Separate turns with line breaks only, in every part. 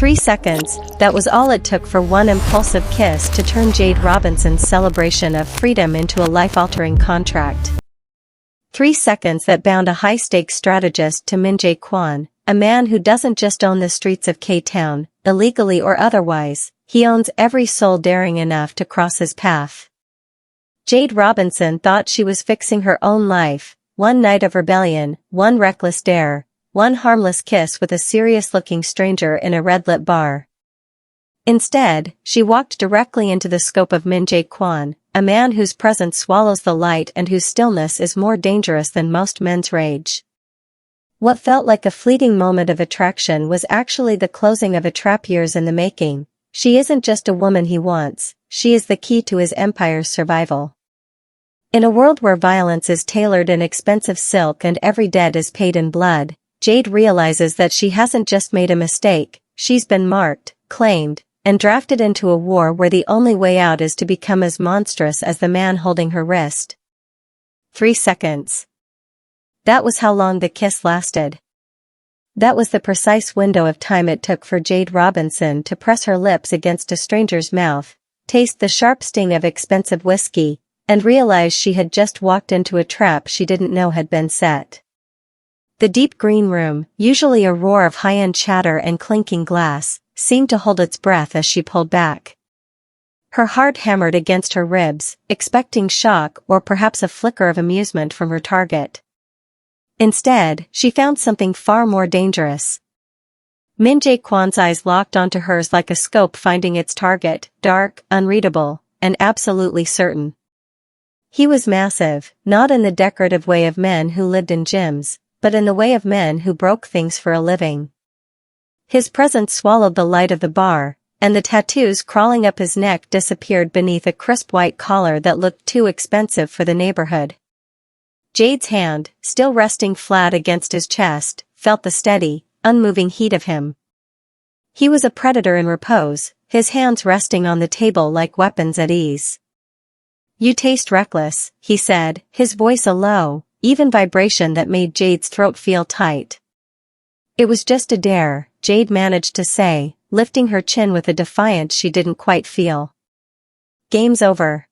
3 seconds, that was all it took for one impulsive kiss to turn Jade Robinson's celebration of freedom into a life-altering contract. 3 seconds that bound a high-stakes strategist to Min-Jae Kwon, a man who doesn't just own the streets of K-Town, illegally or otherwise, he owns every soul daring enough to cross his path. Jade Robinson thought she was fixing her own life, one night of rebellion, one reckless dare, one harmless kiss with a serious-looking stranger in a red-lit bar. Instead, she walked directly into the scope of Min-Jae Kwon, a man whose presence swallows the light and whose stillness is more dangerous than most men's rage. What felt like a fleeting moment of attraction was actually the closing of a trap years in the making. She isn't just a woman he wants, she is the key to his empire's survival. In a world where violence is tailored in expensive silk and every debt is paid in blood, Jade realizes that she hasn't just made a mistake, she's been marked, claimed, and drafted into a war where the only way out is to become as monstrous as the man holding her wrist. 3 seconds. That was how long the kiss lasted. That was the precise window of time it took for Jade Robinson to press her lips against a stranger's mouth, taste the sharp sting of expensive whiskey, and realize she had just walked into a trap she didn't know had been set. The deep green room, usually a roar of high-end chatter and clinking glass, seemed to hold its breath as she pulled back. Her heart hammered against her ribs, expecting shock or perhaps a flicker of amusement from her target. Instead, she found something far more dangerous. Min-Jae Kwon's eyes locked onto hers like a scope finding its target, dark, unreadable, and absolutely certain. He was massive, not in the decorative way of men who lived in gyms, but in the way of men who broke things for a living. His presence swallowed the light of the bar, and the tattoos crawling up his neck disappeared beneath a crisp white collar that looked too expensive for the neighborhood. Jade's hand, still resting flat against his chest, felt the steady, unmoving heat of him. He was a predator in repose, his hands resting on the table like weapons at ease. "You taste reckless," he said, his voice a low, even vibration that made Jade's throat feel tight. "It was just a dare," Jade managed to say, lifting her chin with a defiance she didn't quite feel. "Game's over.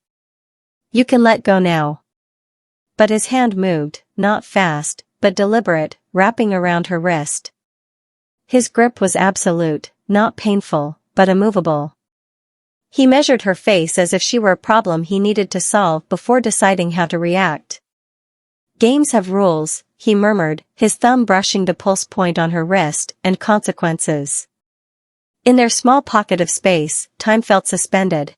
You can let go now." But his hand moved, not fast, but deliberate, wrapping around her wrist. His grip was absolute, not painful, but immovable. He measured her face as if she were a problem he needed to solve before deciding how to react. "Games have rules," he murmured, his thumb brushing the pulse point on her wrist, "and consequences." In their small pocket of space, time felt suspended.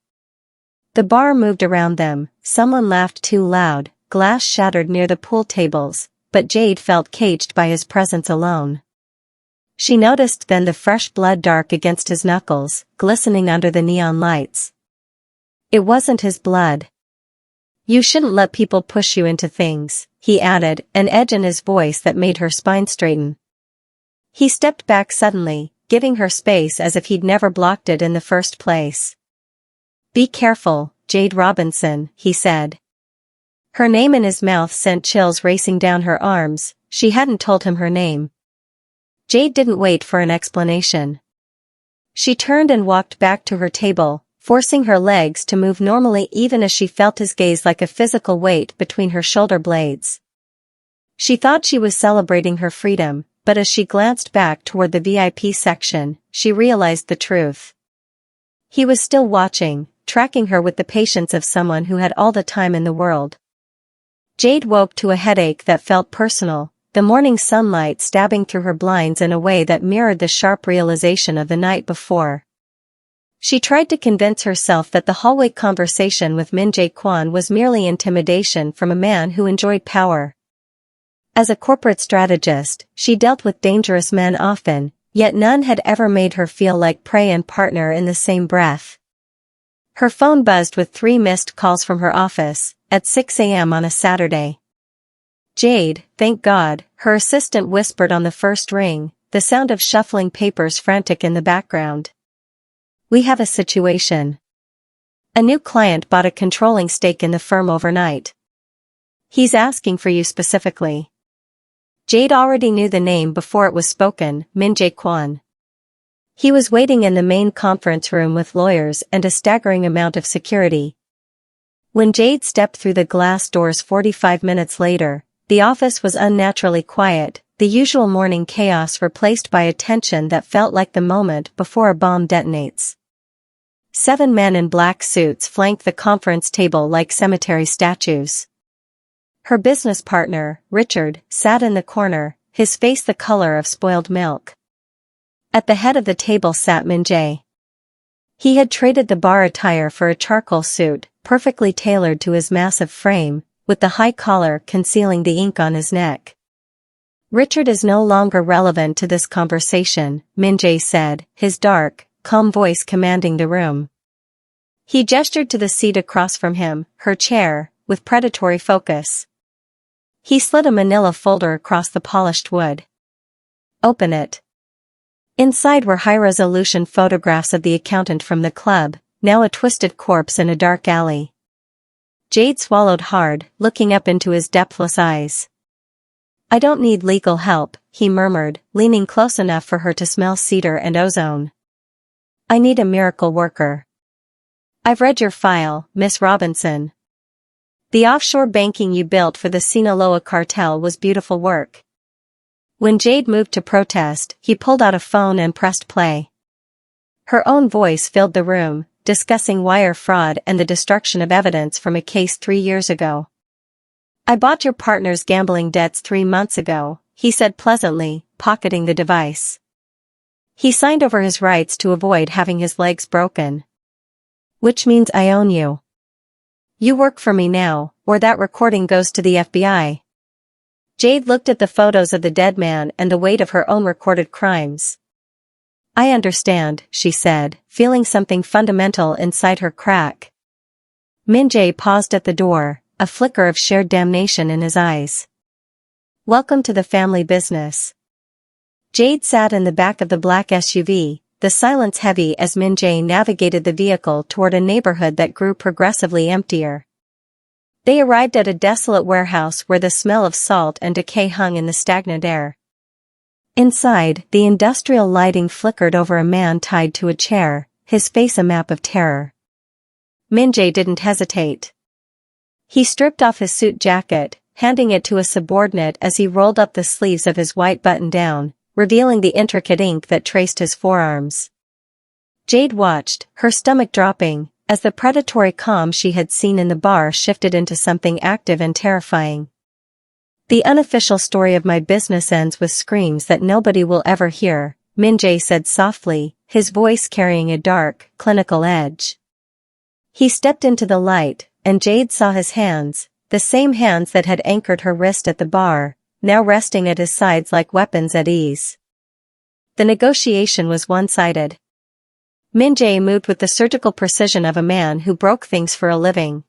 The bar moved around them, someone laughed too loud, glass shattered near the pool tables, but Jade felt caged by his presence alone. She noticed then the fresh blood dark against his knuckles, glistening under the neon lights. It wasn't his blood. "You shouldn't let people push you into things," he added, an edge in his voice that made her spine straighten. He stepped back suddenly, giving her space as if he'd never blocked it in the first place. "Be careful, Jade Robinson," he said. Her name in his mouth sent chills racing down her arms. She hadn't told him her name. Jade didn't wait for an explanation. She turned and walked back to her table, forcing her legs to move normally even as she felt his gaze like a physical weight between her shoulder blades. She thought she was celebrating her freedom, but as she glanced back toward the VIP section, she realized the truth. He was still watching, tracking her with the patience of someone who had all the time in the world. Jade woke to a headache that felt personal, the morning sunlight stabbing through her blinds in a way that mirrored the sharp realization of the night before. She tried to convince herself that the hallway conversation with Min-Jae Kwon was merely intimidation from a man who enjoyed power. As a corporate strategist, she dealt with dangerous men often, yet none had ever made her feel like prey and partner in the same breath. Her phone buzzed with 3 missed calls from her office, at 6 a.m. on a Saturday. "Jade, thank God," her assistant whispered on the first ring, the sound of shuffling papers frantic in the background. "We have a situation. A new client bought a controlling stake in the firm overnight. He's asking for you specifically." Jade already knew the name before it was spoken, Min-Jae Kwon. He was waiting in the main conference room with lawyers and a staggering amount of security. When Jade stepped through the glass doors 45 minutes later, the office was unnaturally quiet, the usual morning chaos replaced by a tension that felt like the moment before a bomb detonates. 7 men in black suits flanked the conference table like cemetery statues. Her business partner, Richard, sat in the corner, his face the color of spoiled milk. At the head of the table sat Min-Jae. He had traded the bar attire for a charcoal suit, perfectly tailored to his massive frame, with the high collar concealing the ink on his neck. Richard is no longer relevant to this conversation, Min-Jae said, his dark, calm voice commanding the room. He gestured to the seat across from him, her chair, with predatory focus. He slid a manila folder across the polished wood. Open it. Inside were high-resolution photographs of the accountant from the club, now a twisted corpse in a dark alley. Jade swallowed hard, looking up into his depthless eyes. I don't need legal help, he murmured, leaning close enough for her to smell cedar and ozone. I need a miracle worker. I've read your file, Miss Robinson. The offshore banking you built for the Sinaloa cartel was beautiful work. When Jade moved to protest, he pulled out a phone and pressed play. Her own voice filled the room, discussing wire fraud and the destruction of evidence from a case 3 years ago. I bought your partner's gambling debts 3 months ago, he said pleasantly, pocketing the device. He signed over his rights to avoid having his legs broken. Which means I own you. You work for me now, or that recording goes to the FBI. Jade looked at the photos of the dead man and the weight of her own recorded crimes. I understand, she said, feeling something fundamental inside her crack. Min-Jae paused at the door, a flicker of shared damnation in his eyes. Welcome to the family business. Jade sat in the back of the black SUV, the silence heavy as Min-Jae navigated the vehicle toward a neighborhood that grew progressively emptier. They arrived at a desolate warehouse where the smell of salt and decay hung in the stagnant air. Inside, the industrial lighting flickered over a man tied to a chair, his face a map of terror. Min-Jae didn't hesitate. He stripped off his suit jacket, handing it to a subordinate as he rolled up the sleeves of his white button-down, revealing the intricate ink that traced his forearms. Jade watched, her stomach dropping, as the predatory calm she had seen in the bar shifted into something active and terrifying. The unofficial story of my business ends with screams that nobody will ever hear, Min-Jae said softly, his voice carrying a dark, clinical edge. He stepped into the light, and Jade saw his hands, the same hands that had anchored her wrist at the bar, now resting at his sides like weapons at ease. The negotiation was one-sided. Min-Jae moved with the surgical precision of a man who broke things for a living.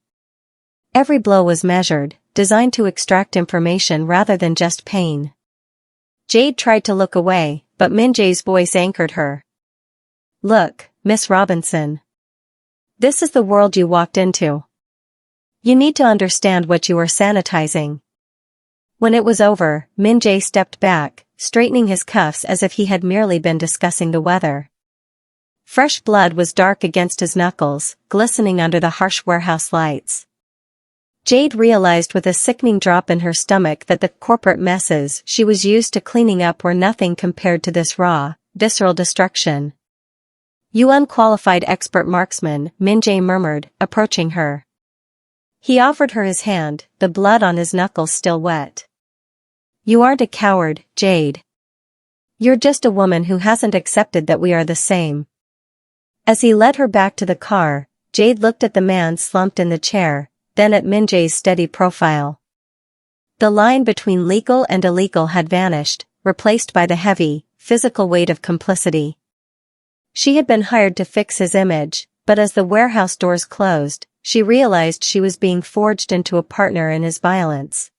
Every blow was measured, designed to extract information rather than just pain. Jade tried to look away, but Min-Jae's voice anchored her. Look, Miss Robinson. This is the world you walked into. You need to understand what you are sanitizing. When it was over, Min-Jae stepped back, straightening his cuffs as if he had merely been discussing the weather. Fresh blood was dark against his knuckles, glistening under the harsh warehouse lights. Jade realized with a sickening drop in her stomach that the corporate messes she was used to cleaning up were nothing compared to this raw, visceral destruction. You unqualified expert marksman, Min-Jae murmured, approaching her. He offered her his hand, the blood on his knuckles still wet. You aren't a coward, Jade. You're just a woman who hasn't accepted that we are the same. As he led her back to the car, Jade looked at the man slumped in the chair, then at Min-Jae's steady profile. The line between legal and illegal had vanished, replaced by the heavy, physical weight of complicity. She had been hired to fix his image, but as the warehouse doors closed, she realized she was being forged into a partner in his violence.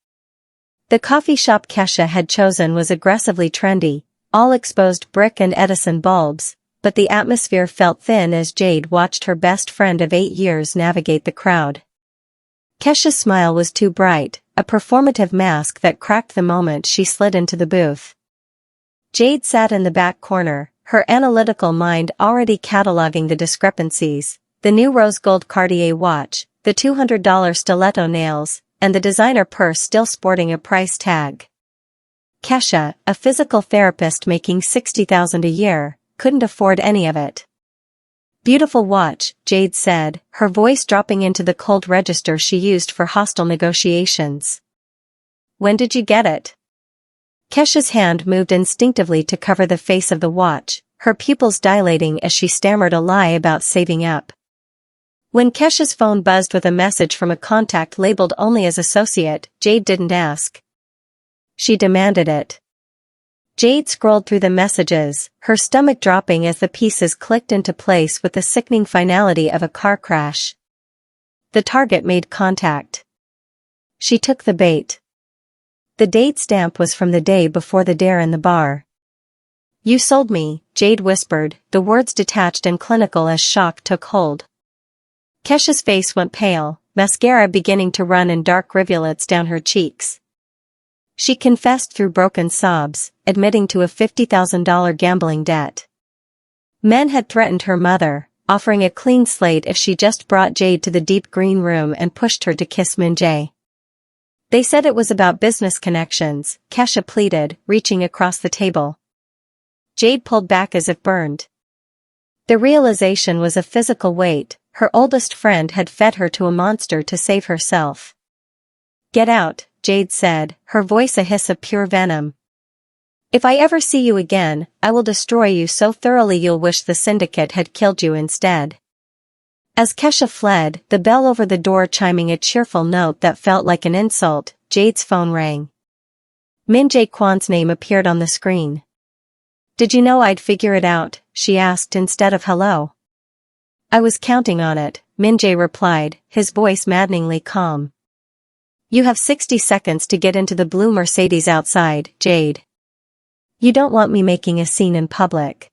The coffee shop Kesha had chosen was aggressively trendy, all exposed brick and Edison bulbs, but the atmosphere felt thin as Jade watched her best friend of 8 years navigate the crowd. Kesha's smile was too bright, a performative mask that cracked the moment she slid into the booth. Jade sat in the back corner, her analytical mind already cataloging the discrepancies: the new rose gold Cartier watch, the $200 stiletto nails, and the designer purse still sporting a price tag. Kesha, a physical therapist making $60,000 a year, couldn't afford any of it. "Beautiful watch," Jade said, her voice dropping into the cold register she used for hostile negotiations. "When did you get it?" Kesha's hand moved instinctively to cover the face of the watch, her pupils dilating as she stammered a lie about saving up. When Kesha's phone buzzed with a message from a contact labeled only as associate, Jade didn't ask. She demanded it. Jade scrolled through the messages, her stomach dropping as the pieces clicked into place with the sickening finality of a car crash. The target made contact. She took the bait. The date stamp was from the day before the dare in the bar. "You sold me," Jade whispered, the words detached and clinical as shock took hold. Kesha's face went pale, mascara beginning to run in dark rivulets down her cheeks. She confessed through broken sobs, admitting to a $50,000 gambling debt. Men had threatened her mother, offering a clean slate if she just brought Jade to the deep green room and pushed her to kiss Min-Jae. They said it was about business connections, Kesha pleaded, reaching across the table. Jade pulled back as if burned. The realization was a physical weight: her oldest friend had fed her to a monster to save herself. "Get out," Jade said, her voice a hiss of pure venom. "If I ever see you again, I will destroy you so thoroughly you'll wish the syndicate had killed you instead." As Kesha fled, the bell over the door chiming a cheerful note that felt like an insult, Jade's phone rang. Min-Jae Kwon's name appeared on the screen. "Did you know I'd figure it out?" she asked instead of hello. "I was counting on it," Min-Jae replied, his voice maddeningly calm. "You have 60 seconds to get into the blue Mercedes outside, Jade. You don't want me making a scene in public."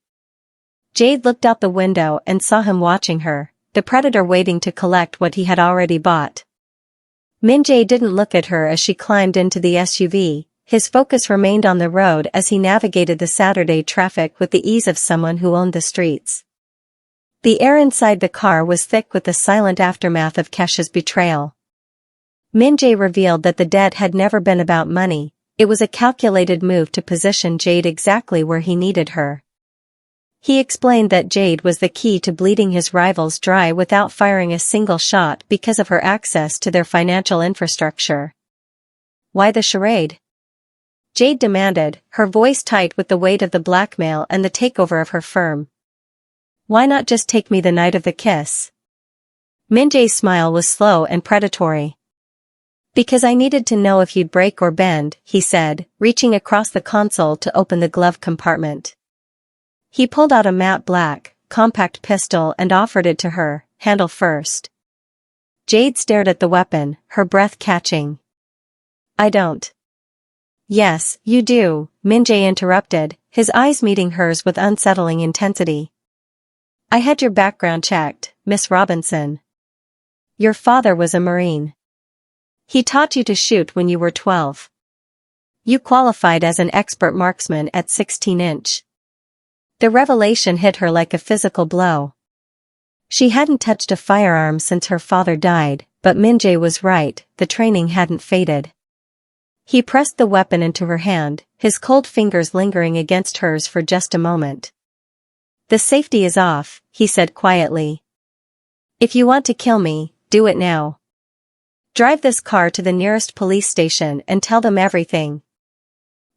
Jade looked out the window and saw him watching her, the predator waiting to collect what he had already bought. Min-Jae didn't look at her as she climbed into the SUV, his focus remained on the road as he navigated the Saturday traffic with the ease of someone who owned the streets. The air inside the car was thick with the silent aftermath of Kesha's betrayal. Min-Jae revealed that the debt had never been about money, it was a calculated move to position Jade exactly where he needed her. He explained that Jade was the key to bleeding his rivals dry without firing a single shot because of her access to their financial infrastructure. "Why the charade?" Jade demanded, her voice tight with the weight of the blackmail and the takeover of her firm. "Why not just take me the night of the kiss?" Min-Jae's smile was slow and predatory. "Because I needed to know if you'd break or bend," he said, reaching across the console to open the glove compartment. He pulled out a matte black, compact pistol and offered it to her, handle first. Jade stared at the weapon, her breath catching. "I don't." "Yes, you do," Min-Jae interrupted, his eyes meeting hers with unsettling intensity. "I had your background checked, Miss Robinson. Your father was a Marine. He taught you to shoot when you were 12. You qualified as an expert marksman at 16-inch. The revelation hit her like a physical blow. She hadn't touched a firearm since her father died, but Min-Jae was right, the training hadn't faded. He pressed the weapon into her hand, his cold fingers lingering against hers for just a moment. "The safety is off," he said quietly. "If you want to kill me, do it now. Drive this car to the nearest police station and tell them everything.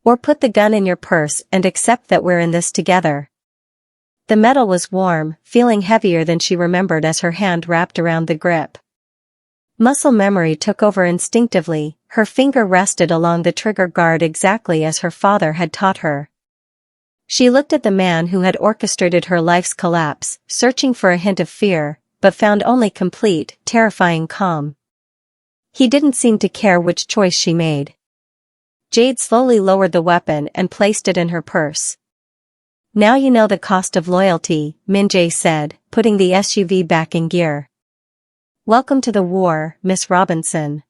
Or put the gun in your purse and accept that we're in this together." The metal was warm, feeling heavier than she remembered as her hand wrapped around the grip. Muscle memory took over instinctively, her finger rested along the trigger guard exactly as her father had taught her. She looked at the man who had orchestrated her life's collapse, searching for a hint of fear, but found only complete, terrifying calm. He didn't seem to care which choice she made. Jade slowly lowered the weapon and placed it in her purse. "Now you know the cost of loyalty," Min-Jae said, putting the SUV back in gear. "Welcome to the war, Miss Robinson.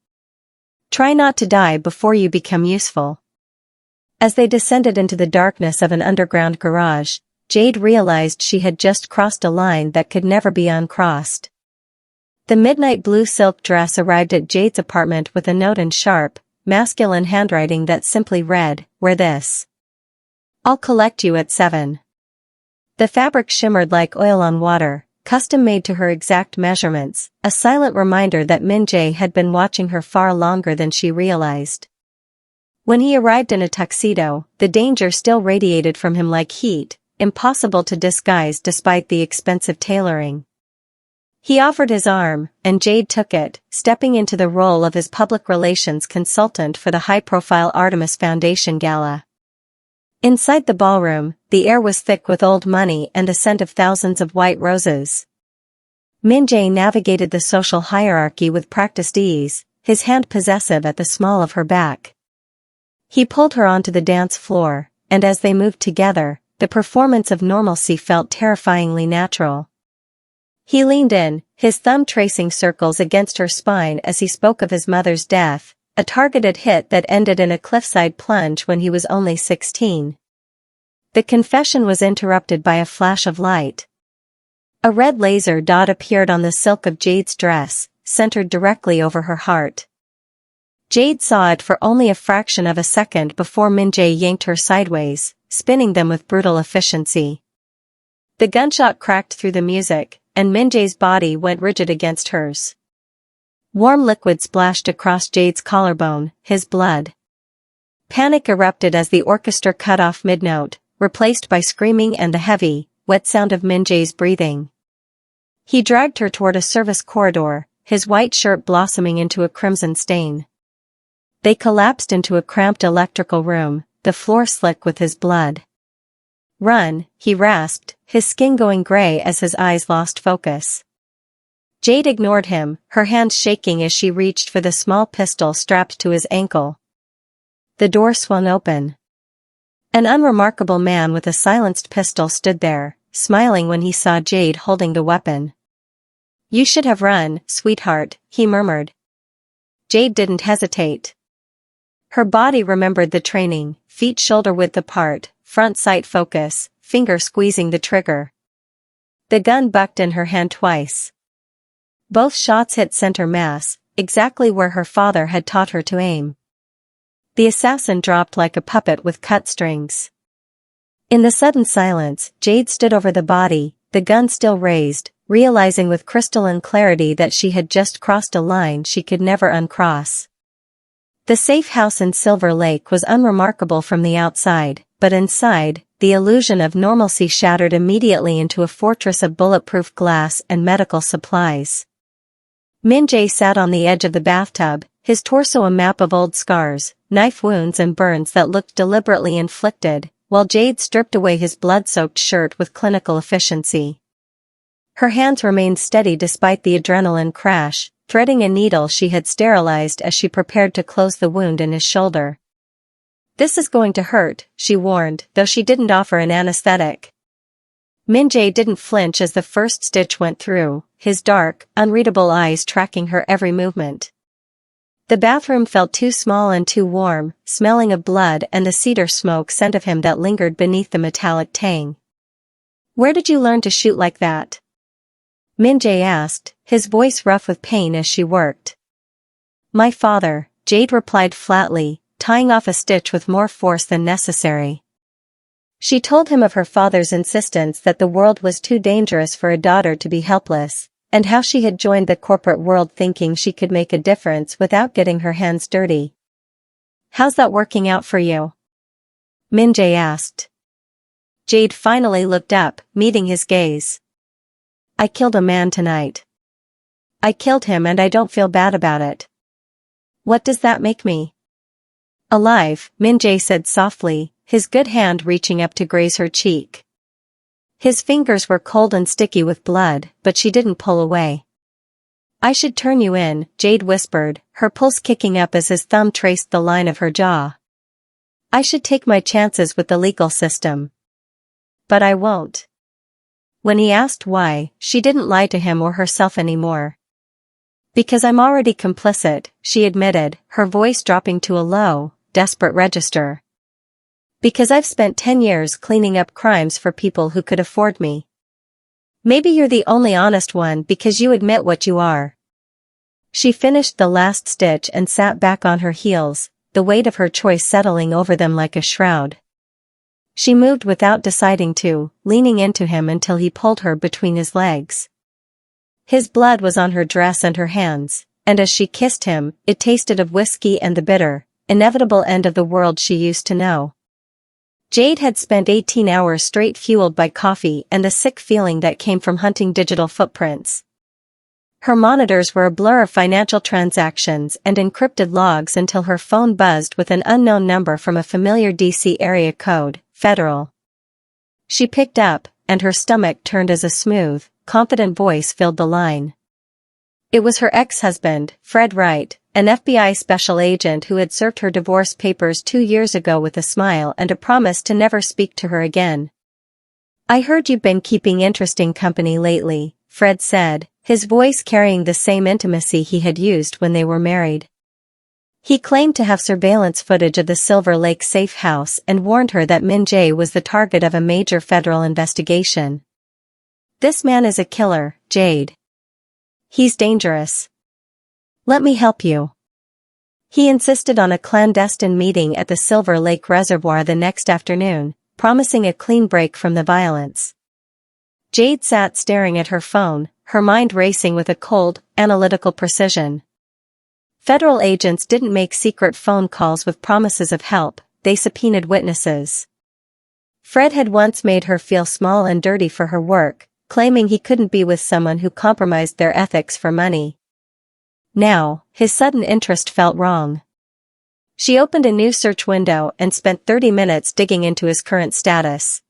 Try not to die before you become useful." As they descended into the darkness of an underground garage, Jade realized she had just crossed a line that could never be uncrossed. The midnight blue silk dress arrived at Jade's apartment with a note in sharp, masculine handwriting that simply read, "Wear this. I'll collect you at 7. The fabric shimmered like oil on water, custom-made to her exact measurements, a silent reminder that Min-Jae had been watching her far longer than she realized. When he arrived in a tuxedo, the danger still radiated from him like heat, impossible to disguise despite the expensive tailoring. He offered his arm, and Jade took it, stepping into the role of his public relations consultant for the high-profile Artemis Foundation gala. Inside the ballroom, the air was thick with old money and the scent of thousands of white roses. Min-Jae navigated the social hierarchy with practiced ease, his hand possessive at the small of her back. He pulled her onto the dance floor, and as they moved together, the performance of normalcy felt terrifyingly natural. He leaned in, his thumb tracing circles against her spine as he spoke of his mother's death, a targeted hit that ended in a cliffside plunge when he was only 16. The confession was interrupted by a flash of light. A red laser dot appeared on the silk of Jade's dress, centered directly over her heart. Jade saw it for only a fraction of a second before Min-Jae yanked her sideways, spinning them with brutal efficiency. The gunshot cracked through the music, and Min-Jae's body went rigid against hers. Warm liquid splashed across Jade's collarbone, his blood. Panic erupted as the orchestra cut off mid-note, replaced by screaming and the heavy, wet sound of Min-Jae's breathing. He dragged her toward a service corridor, his white shirt blossoming into a crimson stain. They collapsed into a cramped electrical room, the floor slick with his blood. "Run," he rasped, his skin going gray as his eyes lost focus. Jade ignored him, her hands shaking as she reached for the small pistol strapped to his ankle. The door swung open. An unremarkable man with a silenced pistol stood there, smiling when he saw Jade holding the weapon. "You should have run, sweetheart," he murmured. Jade didn't hesitate. Her body remembered the training, feet shoulder-width apart, front sight focus, finger squeezing the trigger. The gun bucked in her hand twice. Both shots hit center mass, exactly where her father had taught her to aim. The assassin dropped like a puppet with cut strings. In the sudden silence, Jade stood over the body, the gun still raised, realizing with crystalline clarity that she had just crossed a line she could never uncross. The safe house in Silver Lake was unremarkable from the outside, but inside, the illusion of normalcy shattered immediately into a fortress of bulletproof glass and medical supplies. Min-Jae sat on the edge of the bathtub, his torso a map of old scars, knife wounds and burns that looked deliberately inflicted, while Jade stripped away his blood-soaked shirt with clinical efficiency. Her hands remained steady despite the adrenaline crash, threading a needle she had sterilized as she prepared to close the wound in his shoulder. "This is going to hurt," she warned, though she didn't offer an anesthetic. Min-Jae didn't flinch as the first stitch went through, his dark, unreadable eyes tracking her every movement. The bathroom felt too small and too warm, smelling of blood and the cedar smoke scent of him that lingered beneath the metallic tang. "Where did you learn to shoot like that?" Min-Jae asked, his voice rough with pain as she worked. "My father," Jade replied flatly, tying off a stitch with more force than necessary. She told him of her father's insistence that the world was too dangerous for a daughter to be helpless, and how she had joined the corporate world thinking she could make a difference without getting her hands dirty. "How's that working out for you?" Min-Jae asked. Jade finally looked up, meeting his gaze. "I killed a man tonight. I killed him and I don't feel bad about it." "What does that make me?" "Alive," Min-Jae said softly, his good hand reaching up to graze her cheek. His fingers were cold and sticky with blood, but she didn't pull away. "I should turn you in," Jade whispered, her pulse kicking up as his thumb traced the line of her jaw. "I should take my chances with the legal system. But I won't." When he asked why, she didn't lie to him or herself anymore. "Because I'm already complicit," she admitted, her voice dropping to a low, desperate register. Because I've spent 10 years cleaning up crimes for people who could afford me. Maybe you're the only honest one because you admit what you are. She finished the last stitch and sat back on her heels, the weight of her choice settling over them like a shroud. She moved without deciding to, leaning into him until he pulled her between his legs. His blood was on her dress and her hands, and as she kissed him, it tasted of whiskey and the bitter, inevitable end of the world she used to know. Jade had spent 18 hours straight fueled by coffee and the sick feeling that came from hunting digital footprints. Her monitors were a blur of financial transactions and encrypted logs until her phone buzzed with an unknown number from a familiar DC area code, Federal. She picked up, and her stomach turned as a smooth, confident voice filled the line. It was her ex-husband, Fred Wright, an FBI special agent who had served her divorce papers 2 years ago with a smile and a promise to never speak to her again. "I heard you've been keeping interesting company lately," Fred said, his voice carrying the same intimacy he had used when they were married. He claimed to have surveillance footage of the Silver Lake safe house and warned her that Min-Jae was the target of a major federal investigation. "This man is a killer, Jade. He's dangerous. Let me help you." He insisted on a clandestine meeting at the Silver Lake Reservoir the next afternoon, promising a clean break from the violence. Jade sat staring at her phone, her mind racing with a cold, analytical precision. Federal agents didn't make secret phone calls with promises of help, they subpoenaed witnesses. Fred had once made her feel small and dirty for her work, claiming he couldn't be with someone who compromised their ethics for money. Now, his sudden interest felt wrong. She opened a new search window and spent 30 minutes digging into his current status.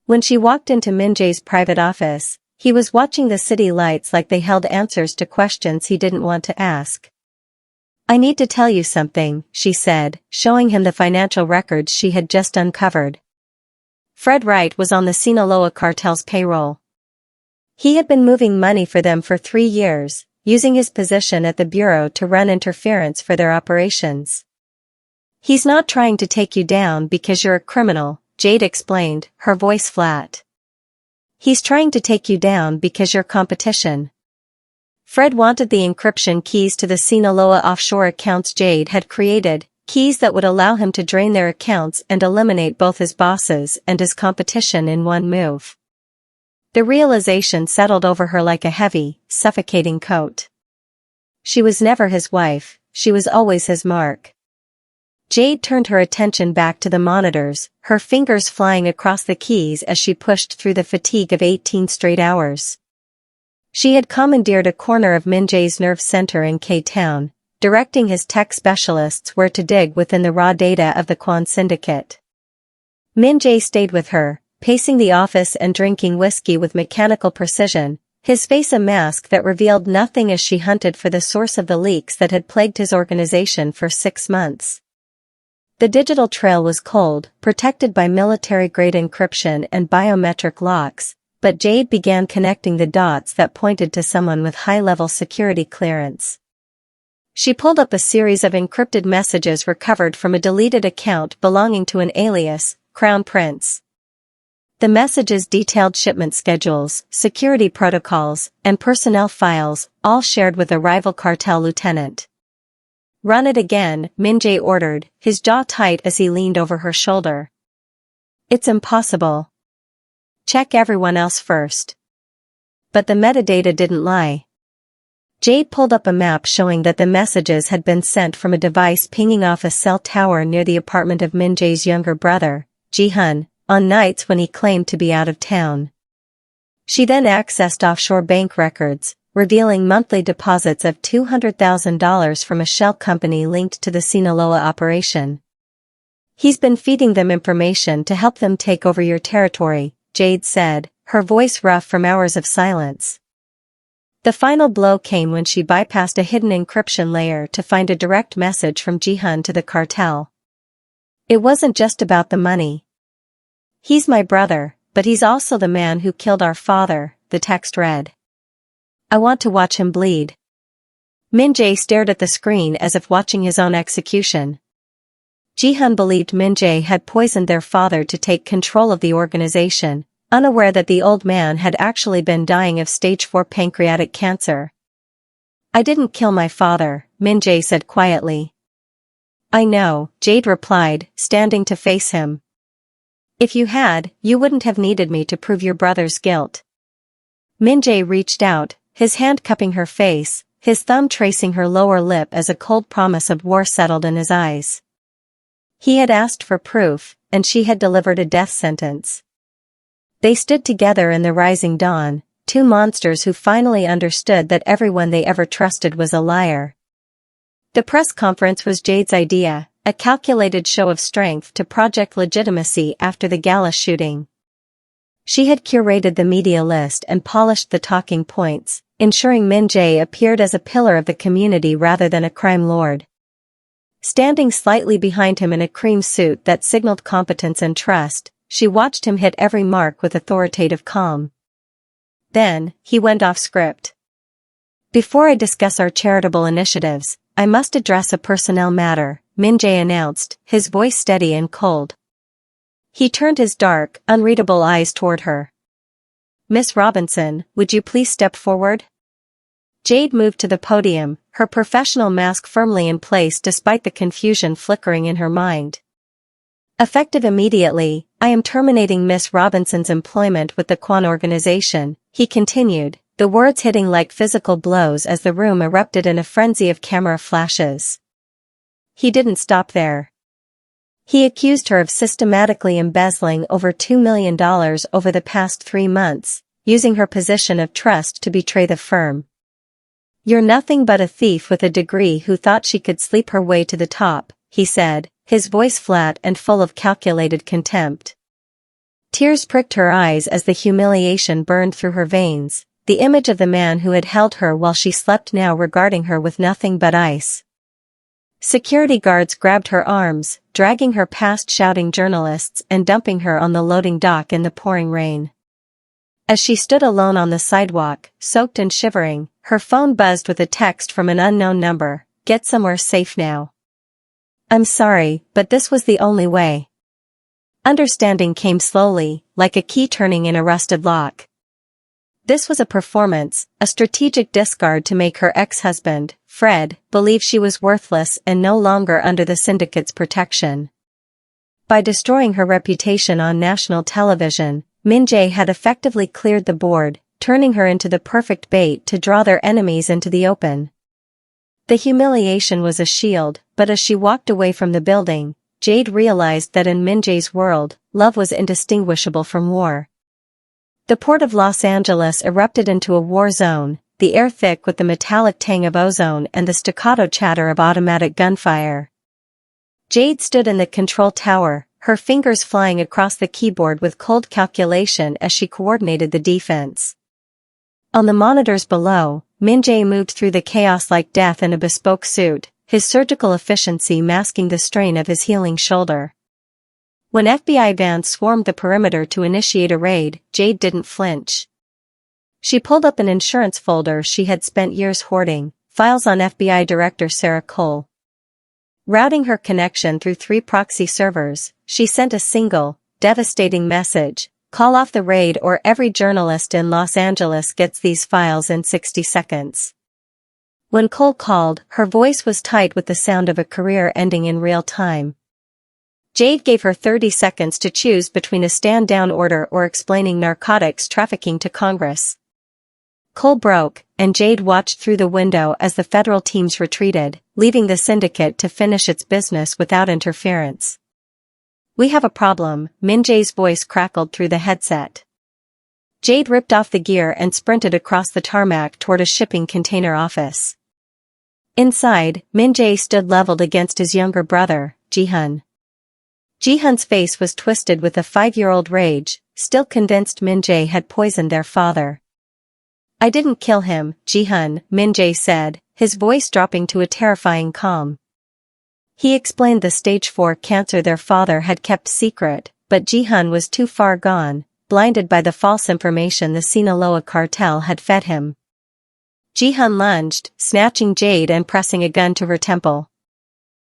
When she walked into Min-Jae's private office, he was watching the city lights like they held answers to questions he didn't want to ask. "I need to tell you something," she said, showing him the financial records she had just uncovered. Fred Wright was on the Sinaloa cartel's payroll. He had been moving money for them for 3 years, using his position at the bureau to run interference for their operations. "He's not trying to take you down because you're a criminal," Jade explained, her voice flat. "He's trying to take you down because you're competition." Fred wanted the encryption keys to the Sinaloa offshore accounts Jade had created, keys that would allow him to drain their accounts and eliminate both his bosses and his competition in one move. The realization settled over her like a heavy, suffocating coat. She was never his wife, she was always his mark. Jade turned her attention back to the monitors, her fingers flying across the keys as she pushed through the fatigue of 18 straight hours. She had commandeered a corner of Min-Jae's nerve center in K-Town, directing his tech specialists where to dig within the raw data of the Kwon syndicate. Min-Jae stayed with her, pacing the office and drinking whiskey with mechanical precision, his face a mask that revealed nothing as she hunted for the source of the leaks that had plagued his organization for 6 months. The digital trail was cold, protected by military-grade encryption and biometric locks, but Jade began connecting the dots that pointed to someone with high-level security clearance. She pulled up a series of encrypted messages recovered from a deleted account belonging to an alias, Crown Prince. The messages detailed shipment schedules, security protocols, and personnel files, all shared with a rival cartel lieutenant. "Run it again," Min-Jae ordered, his jaw tight as he leaned over her shoulder. "It's impossible. Check everyone else first." But the metadata didn't lie. Jade pulled up a map showing that the messages had been sent from a device pinging off a cell tower near the apartment of Min-Jae's younger brother, Ji-hun, on nights when he claimed to be out of town. She then accessed offshore bank records, revealing monthly deposits of $200,000 from a shell company linked to the Sinaloa operation. "He's been feeding them information to help them take over your territory," Jade said, her voice rough from hours of silence. The final blow came when she bypassed a hidden encryption layer to find a direct message from Ji-hun to the cartel. "It wasn't just about the money. He's my brother, but he's also the man who killed our father," the text read. "I want to watch him bleed." Min-Jae stared at the screen as if watching his own execution. Ji-hun believed Min-Jae had poisoned their father to take control of the organization, unaware that the old man had actually been dying of stage 4 pancreatic cancer. "I didn't kill my father," Min-Jae said quietly. "I know," Jade replied, standing to face him. "If you had, you wouldn't have needed me to prove your brother's guilt." Min-Jae reached out, his hand cupping her face, his thumb tracing her lower lip as a cold promise of war settled in his eyes. He had asked for proof, and she had delivered a death sentence. They stood together in the rising dawn, two monsters who finally understood that everyone they ever trusted was a liar. The press conference was Jade's idea, a calculated show of strength to project legitimacy after the gala shooting. She had curated the media list and polished the talking points, ensuring Min-Jae appeared as a pillar of the community rather than a crime lord. Standing slightly behind him in a cream suit that signaled competence and trust, she watched him hit every mark with authoritative calm. Then, he went off script. "Before I discuss our charitable initiatives, I must address a personnel matter," Min-Jae announced, his voice steady and cold. He turned his dark, unreadable eyes toward her. "Miss Robinson, would you please step forward?" Jade moved to the podium, her professional mask firmly in place despite the confusion flickering in her mind. "Effective immediately, I am terminating Miss Robinson's employment with the Kwon organization," he continued, the words hitting like physical blows as the room erupted in a frenzy of camera flashes. He didn't stop there. He accused her of systematically embezzling over $2 million over the past 3 months, using her position of trust to betray the firm. "You're nothing but a thief with a degree who thought she could sleep her way to the top," he said, his voice flat and full of calculated contempt. Tears pricked her eyes as the humiliation burned through her veins, the image of the man who had held her while she slept now regarding her with nothing but ice. Security guards grabbed her arms, dragging her past shouting journalists and dumping her on the loading dock in the pouring rain. As she stood alone on the sidewalk, soaked and shivering, her phone buzzed with a text from an unknown number, "Get somewhere safe now." "I'm sorry, but this was the only way." Understanding came slowly, like a key turning in a rusted lock. This was a performance, a strategic discard to make her ex-husband, Fred, believe she was worthless and no longer under the syndicate's protection. By destroying her reputation on national television, Min-Jae had effectively cleared the board, turning her into the perfect bait to draw their enemies into the open. The humiliation was a shield, but as she walked away from the building, Jade realized that in Min-Jae's world, love was indistinguishable from war. The port of Los Angeles erupted into a war zone, the air thick with the metallic tang of ozone and the staccato chatter of automatic gunfire. Jade stood in the control tower, her fingers flying across the keyboard with cold calculation as she coordinated the defense. On the monitors below, Min-Jae moved through the chaos like death in a bespoke suit, his surgical efficiency masking the strain of his healing shoulder. When FBI vans swarmed the perimeter to initiate a raid, Jade didn't flinch. She pulled up an insurance folder she had spent years hoarding, files on FBI Director Sarah Cole. Routing her connection through 3 proxy servers, she sent a single, devastating message: "Call off the raid or every journalist in Los Angeles gets these files in 60 seconds. When Cole called, her voice was tight with the sound of a career ending in real time. Jade gave her 30 seconds to choose between a stand-down order or explaining narcotics trafficking to Congress. Cole broke, and Jade watched through the window as the federal teams retreated, leaving the syndicate to finish its business without interference. "We have a problem," Min-Jae's voice crackled through the headset. Jade ripped off the gear and sprinted across the tarmac toward a shipping container office. Inside, Min-Jae stood leveled against his younger brother, Ji-hun. Ji-hun's face was twisted with a 5-year-old rage, still convinced Min-Jae had poisoned their father. "I didn't kill him, Ji-hun," Min-Jae said, his voice dropping to a terrifying calm. He explained the stage 4 cancer their father had kept secret, but Ji-hun was too far gone, blinded by the false information the Sinaloa cartel had fed him. Ji-hun lunged, snatching Jade and pressing a gun to her temple.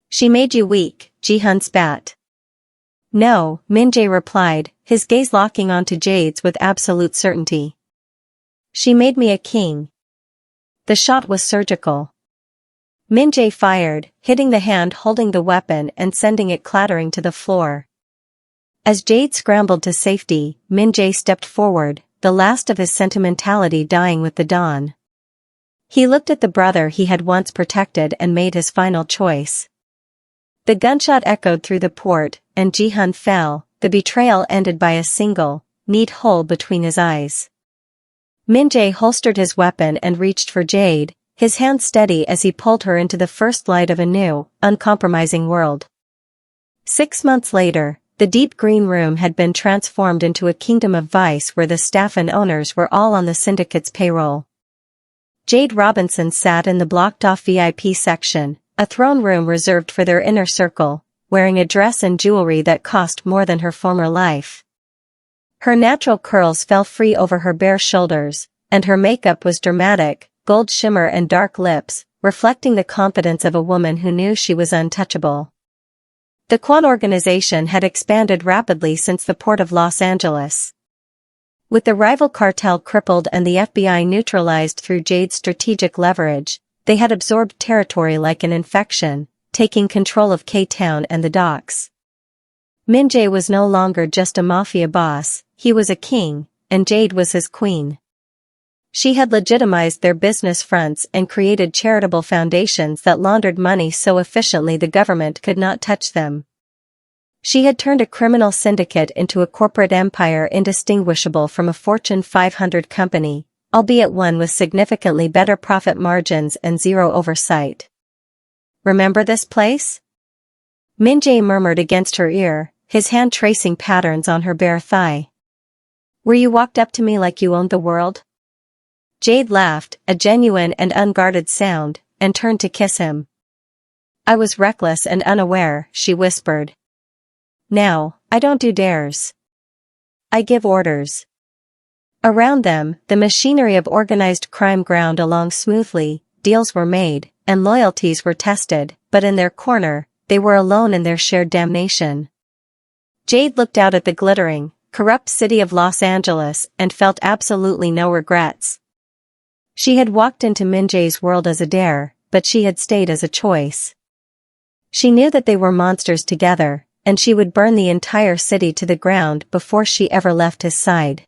"She made you weak," Ji-hun spat. No, Min-Jae replied, his gaze locking onto Jade's with absolute certainty. She made me a king. The shot was surgical. Min-Jae fired, hitting the hand holding the weapon and sending it clattering to the floor. As Jade scrambled to safety, Min-Jae stepped forward, the last of his sentimentality dying with the dawn. He looked at the brother he had once protected and made his final choice. The gunshot echoed through the port, and Ji-hun fell, the betrayal ended by a single, neat hole between his eyes. Min-Jae holstered his weapon and reached for Jade, his hand steady as he pulled her into the first light of a new, uncompromising world. 6 months later, the deep green room had been transformed into a kingdom of vice where the staff and owners were all on the syndicate's payroll. Jade Robinson sat in the blocked-off VIP section, a throne room reserved for their inner circle, wearing a dress and jewelry that cost more than her former life. Her natural curls fell free over her bare shoulders, and her makeup was dramatic, gold shimmer and dark lips, reflecting the confidence of a woman who knew she was untouchable. The Kwon organization had expanded rapidly since the port of Los Angeles. With the rival cartel crippled and the FBI neutralized through Jade's strategic leverage, they had absorbed territory like an infection, taking control of K-Town and the docks. Min-Jae was no longer just a mafia boss, he was a king, and Jade was his queen. She had legitimized their business fronts and created charitable foundations that laundered money so efficiently the government could not touch them. She had turned a criminal syndicate into a corporate empire indistinguishable from a Fortune 500 company, albeit one with significantly better profit margins and zero oversight. Remember this place? Min-Jae murmured against her ear, his hand tracing patterns on her bare thigh. Where you walked up to me like you owned the world? Jade laughed, a genuine and unguarded sound, and turned to kiss him. I was reckless and unaware, she whispered. Now, I don't do dares. I give orders. Around them, the machinery of organized crime ground along smoothly, deals were made, and loyalties were tested, but in their corner, they were alone in their shared damnation. Jade looked out at the glittering, corrupt city of Los Angeles and felt absolutely no regrets. She had walked into Min-Jae's world as a dare, but she had stayed as a choice. She knew that they were monsters together, and she would burn the entire city to the ground before she ever left his side.